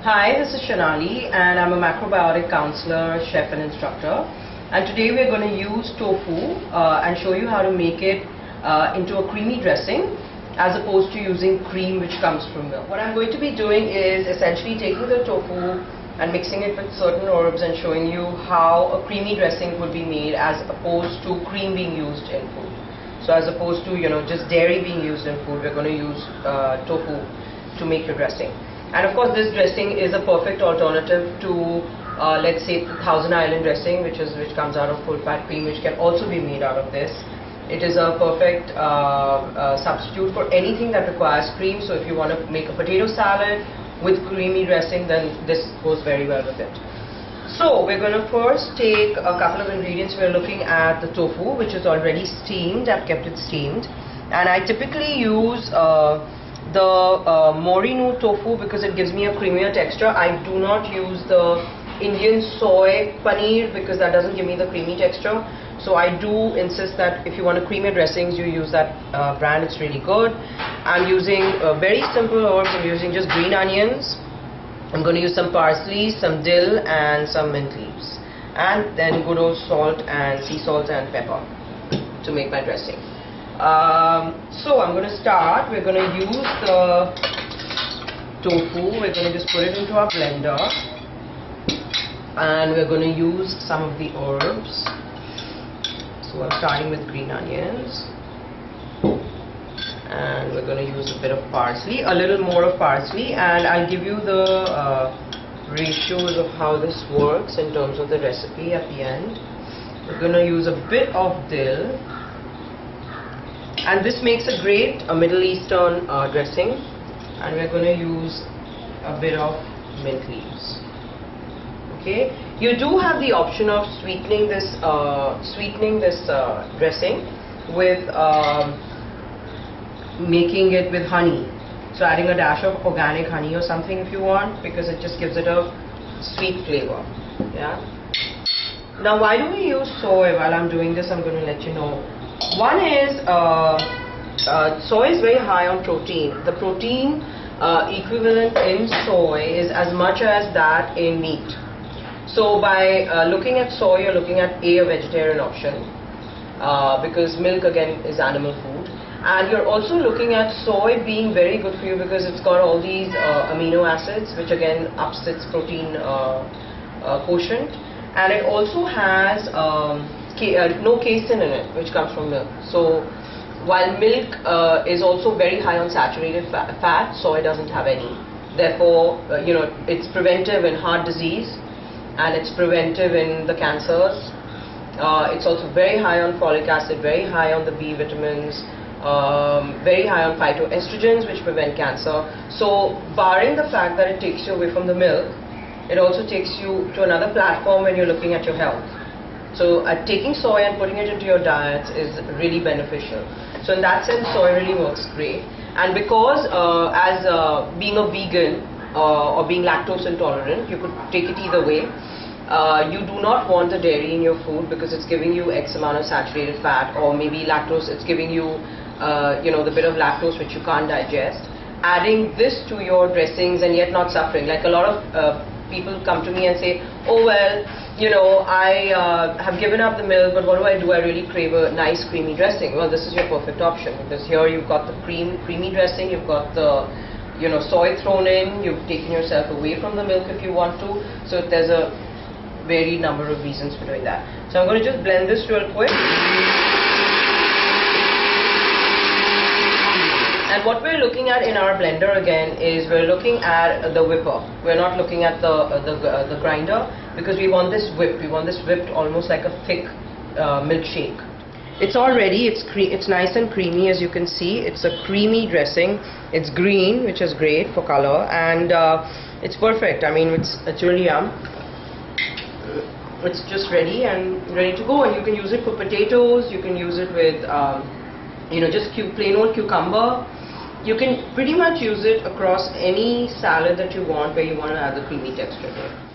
Hi, this is Shonali and I'm a macrobiotic counselor, chef and instructor. And today we're going to use tofu and show you how to make it into a creamy dressing as opposed to using cream which comes from milk. What I'm going to be doing is essentially taking the tofu and mixing it with certain herbs and showing you how a creamy dressing would be made as opposed to cream being used in food. So as opposed to just dairy being used in food, we're going to use tofu to make the dressing. And of course this dressing is a perfect alternative to let's say the Thousand Island dressing which comes out of full fat cream, which can also be made out of this. It is a perfect substitute for anything that requires cream. So if you want to make a potato salad with creamy dressing, then this goes very well with it. So we're going to first take a couple of ingredients. We're looking at the tofu, which is already steamed. I've kept it steamed, and I typically use the morinu tofu because it gives me a creamier texture. I do not use the Indian soy paneer because that doesn't give me the creamy texture. So I do insist that if you want a creamier dressings, you use that brand. It's really good. I'm using very simple herbs. I'm using just green onions. I'm going to use some parsley, some dill and some mint leaves, and then good old salt and sea salt and pepper to make my dressing. So I'm going to start. We're going to use the tofu. We're going to just put it into our blender, and we're going to use some of the herbs. So I'm starting with green onions, and we're going to use a bit of parsley, a little more of parsley, and I'll give you the ratios of how this works in terms of the recipe at the end. We're going to use a bit of dill, and this makes a great Middle Eastern dressing, and we're going to use a bit of mint leaves. Okay, you do have the option of sweetening this dressing with making it with honey. So adding a dash of organic honey or something if you want, because it just gives it a sweet flavor. Yeah. Now why do we use soy? While I'm doing this, I'm going to let you know. One is soy is very high on protein. The protein equivalent in soy is as much as that in meat. So by looking at soy, you're looking at a vegetarian option because milk again is animal food, and you're also looking at soy being very good for you because it's got all these amino acids which again ups its protein quotient, and it also has no casein in it which comes from milk. So while milk is also very high on saturated fat, soy doesn't have any. Therefore it's preventive in heart disease, and it's preventive in the cancers. It's also very high on folic acid, very high on the B vitamins, very high on phytoestrogens which prevent cancer. So barring the fact that it takes you away from the milk, it also takes you to another platform when you're looking at your health. So taking soy and putting it into your diets is really beneficial. So in that sense, soy really works great. And because as being a vegan or being lactose intolerant, you could take it either way. You do not want the dairy in your food because it's giving you X amount of saturated fat, or maybe lactose, it's giving you the bit of lactose which you can't digest. Adding this to your dressings and yet not suffering. Like a lot of people come to me and say, oh well, I have given up the milk, but what do? I really crave a nice creamy dressing. Well, this is your perfect option, because here you've got the creamy dressing, you've got the soy thrown in, you've taken yourself away from the milk if you want to. So there's a varied number of reasons for doing that. So I'm going to just blend this real quick. And what we're looking at in our blender again is we're looking at the whipper. We're not looking at the grinder, because we want this whipped. We want this whipped almost like a thick milkshake. It's all ready. It's nice and creamy, as you can see. It's a creamy dressing. It's green, which is great for color, and it's perfect. I mean, it's really yum. It's just ready to go, and you can use it for potatoes. You can use it with just plain old cucumber. You can pretty much use it across any salad that you want where you want to add the creamy texture to it.